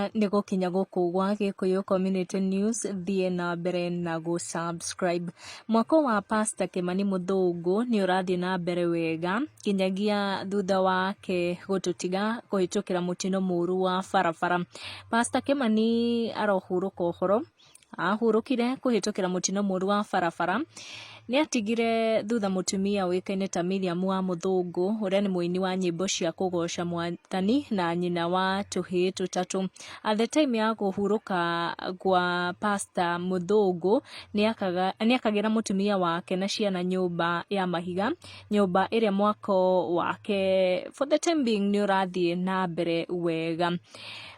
Wega niko kinya guku gwa Gikuyu Community News thie na mbere na go subscribe. Mwako wa Pastor Kimani Muthũngũ ni urathie na mbere wega kinyagia thutha wake gututiga kuhitukira mutino muru wa barabara. Pastor Kimani arohuruka uhoro ahurukire kuhitukira mutino muru wa barabara ni atigire thutha mutumia wikaine ta Miriam wa Muthũngũ uria ni muini wa nyimbo cia kugoca Mwathani na nyina wa tuhii tutatu. At the time ya kuhuruka kwa Pastor Muthũngũ ni akagira mutumia wake na ciana nyumba ya mahiga, nyumba iria mwako wake for the time being ni urathie na mbere wega.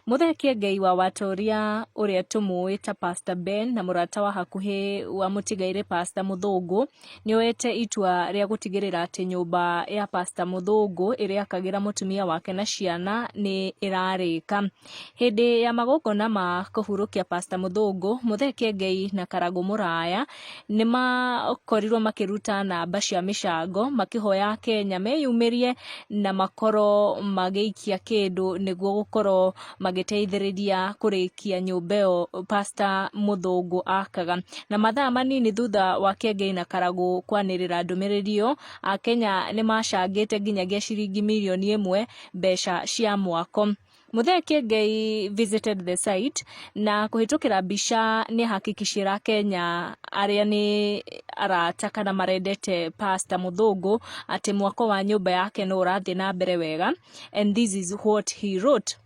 Mutheki Ngai wa Watoria uria tumuita Pastor Ben na murata wa hakuhi wa mutigaire Pastor Muthũngũ ni oete itua ria gutigirira ati nyumba ya Pastor Muthũngũ iria akagira mutumia wake na ciana ni irarika. Hindi ya magongona ma kuhurukia Pastor Muthũngũ, Mutheki Ngai na Karagu Muraya ni makorirwo makiruta namba cia micango makihoya Kenya meyumirie na makoro magiikia kindu niguo gukorwo magiteithiriria kurikia nyumba iyo Pastor Muthũngũ akaga. Na mathaa manini thutha wa Ngai na Karagu kwanirira ndumiririo Akenya ni macangite nginyagia ciringi milioni 1 mbeca cia mwako. Mutheki Ngai visited the site na kuhitukira mbica ni hakikishira Kenya aria ni arata kana marendete Pastor Muthũngũ ati mwako wa nyumba yake no urathie na mbere wega, and this is what he wrote.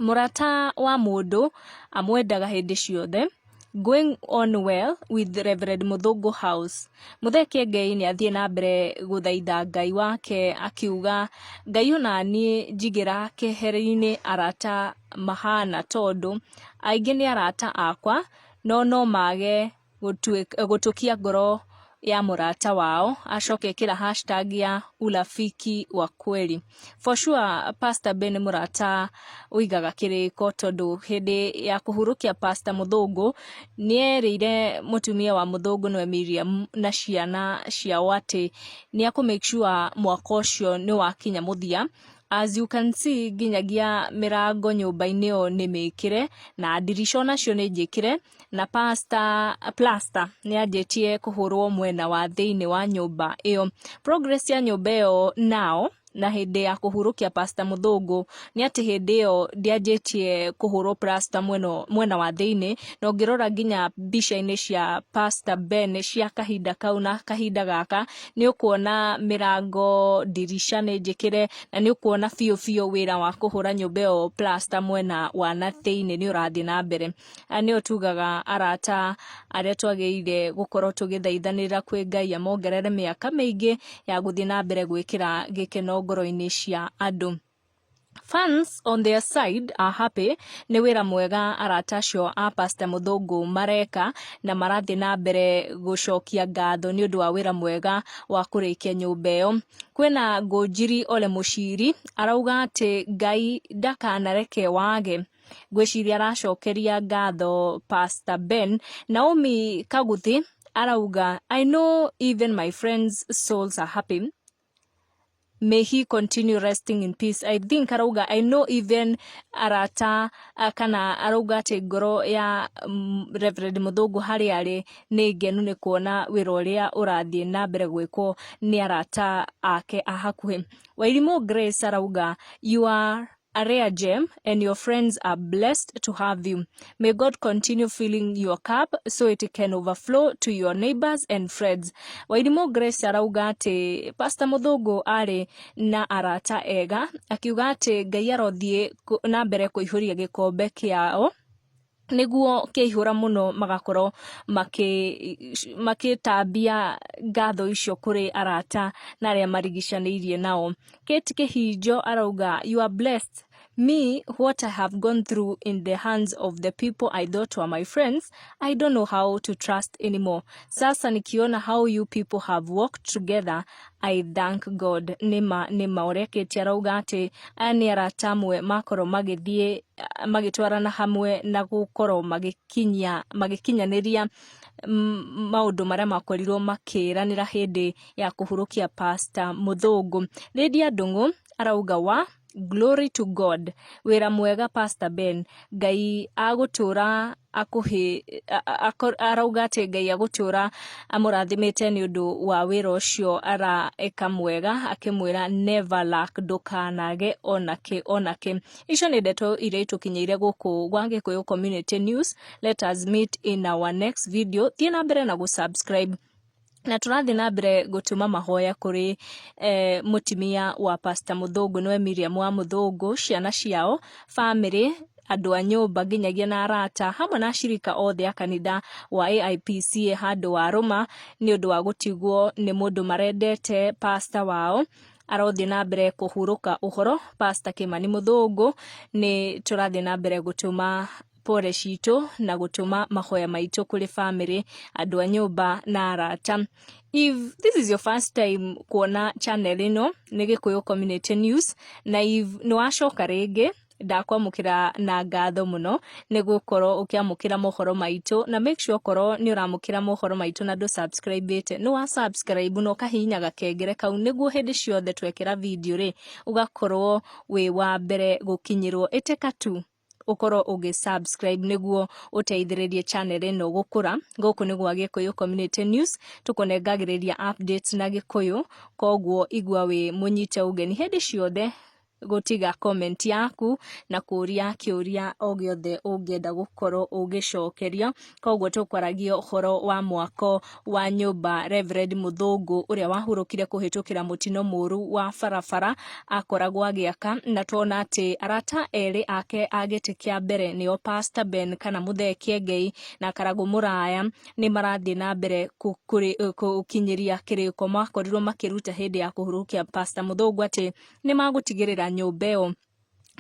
Murata wa mundu amwendaga hindi ciothe, going on well with Reverend Muthũngũ House. Mutheki Ngai ni athie na mbere guthaitha Ngai wake akiuga Ngai onani njigira keheri-ini arata mahana tondu aingi ni arata akwa no mage gutukia ngoro ya murata wao. Acoke kira hashtag ya urafiki wa kweli. For sure Pastor Ben murata uigaga kiriko tondu hindi ya kuhurukia Pastor Muthũngũ ni erire mutumia wa Muthũngũ no Miriam na ciana cia wate ni aku make sure mwako ucio ni wakinya muthia. As you can see ginyagia mirango nyumba-ini yo ni mikire na dirisha nacio ni njikire na plaster ni anjetie kuhurwo mwena wa thiini wa nyumba iyo. Progress ya nyumba iyo now na hindi ya kuhurukia Pastor Muthũngũ ni ati hindi iyo ndianjetie kuhurwo plaster mwena wa thiini, no ngirora nginya mbica-ini cia Pastor Ben cia kahinda kau na kahinda gaka ni ukuona mirango dirisha ni njikire na ni ukuona fiu wira wa kuhura nyumba iyo plaster mwena wa na thiini ni urathie na mbere. Ni otugaga arata aria twageire gukorwo tugithaithanira kwi Ngai amongerere miaka mingi ya guthie na mbere gwikira gikeno ngoro-ini cia andu. Fans on their side are happy ni wira mwega arata acio a Pastor Muthũngũ mareka na marathie na mbere gucokia ngatho ni undu wa wira mwega wa kurikia nyumba iyo. Kwina Ngũnjiri Ole Muciri arauga ati Ngai ndakanareke wage. Ngwiciria aracokeria ngatho Pastor Ben. Naomi Kaguthi arauga I know even my friends' souls are happy. May he continue resting in peace. I think arauga I know even arata kana arauga ati ngoro ya Reverend Muthũngũ hari ari ni ngenu ni kuona wira uria urathie na mbere gwikwo ni arata ake a hakuhi. Wairimu Grace arauga you are a rare gem and your friends are blessed to have you. May God continue filling your cup so it can overflow to your neighbors and friends. Wairimu Grace arauga ati Pastor Muthũngũ ari na arata ega akiuga ati Ngai arothie na mbere kuihuria gikombe kiao niguo keihura muno magakorwo makitambia ngatho icio kuri arata na aria marigicaniirie nao. Kate Kihinjo arauga you are blessed. Me, what I have gone through in the hands of the people I thought were my friends, I don't know how to trust anymore. Sasa nikiona how you people have worked together, I thank God. Nima oreketi arauga ati ani arata amwe makorwo magitwarana hamwe na gukorwo magikinyaniria maundu maria makorirwo makiranira hindi ya kuhurukia Pastor Muthũngũ. Lydia Ndung'u arauga Glory to God. Wira mwega Pastor Ben. Ngai agutura arauga ati Ngai agutura amurathimite ni undu wa wira ucio araeka mwega, akimwira never lack, ndukanage onake. Icio ni ndeto iria itukinyeire guku gwa Gikuyu Community News. Let us meet in our next video. Thie na mbere na subscribe. Na turathi na mbere gutuma mahoya kuri mutimia wa Pastor Muthũngũ niwe Miriam wa Muthũngũ, ciana ciao, family, andu a nyumba nginyagia na arata hamwe na ashirika othe a kanitha wa AIPC handu wa Roma ni undu wa gutigwo ni mundu marendete pastor wao arothi na mbere kuhuruka uhoro. Pastor Kimani Muthũngũ ni turathi na mbere gutuma pore citu na gutuma mahoya maitu kuri family, andu a nyumba na arata. If this is your first time kuona channel ino ni Gikuyu Community News, na if no washoka ringi, ndakwamukira na ngatho muno ni gukorwo ukiamukira mohoro maitu, na make sure korwo ni uramukira mohoro maitu na subscribe ite no wa subscribe no kahinya gakengere kau niguo hindi ciothe twekera video ri ugakorwo wi wa mbere gukinyirwo iteka tu ukorwo ugisubscribe niguo uteithiririe channel ino gukura. Guku ni gwa Gikuyu Community News, tukunengagiriria updates na Gikuyu, koguo igwa wi munyite ugeni hindi ciothe gutiga comment yaku na kuria kiuria o giothe ungienda gukorwo ugicokeria. Koguo tukwaragia uhoro wa mwako wa nyumba Reverend Muthũngũ uria wahurukire kuhitukira mutino muru wa barabara akoragwo agiaka, na tuona ati arata eri ake agite kia mbere nio Pastor Ben kana Muthekie Ngei na Karagũ Mũraya ni marathi na mbere kukinyiria kiriko makorirwo makiruta hindi ya kuhurukia Pastor Muthũngũ ati ni magutigirira nyumba ĩyo.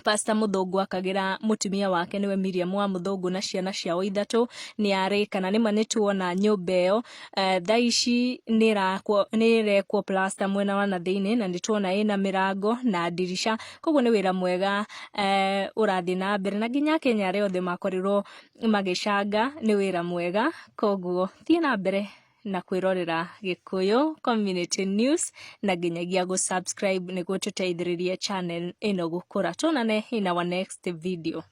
Pastor Muthũngũ akagira mutumia wake niwe Miriam wa Muthũngũ na ciana ciao ithatu ni ari kana nima nituona nyumba ĩyo thaici ni rekwo plaster mwena wa nathiini, na nituona ina mirango na dirisha. Koguo ni wira mwega urathi na mbere, na nginya Kenya ri othe makorirwo magicanga. Ni wira mwega, koguo thie na mbere na kwirorera Gikuyu Community News na nginyagia subscribe niguo tuteithiririe channel ino gukura. Tuonane in our next video.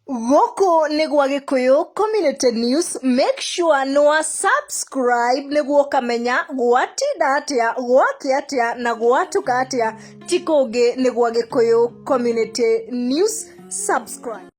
Guku ni gwa Gikuyu Community News. Make sure no subscribe niguo kamenya gwatinda atia, gwake atia na gwatuka atia. Tikungi ni gwa Gikuyu Community News. Subscribe.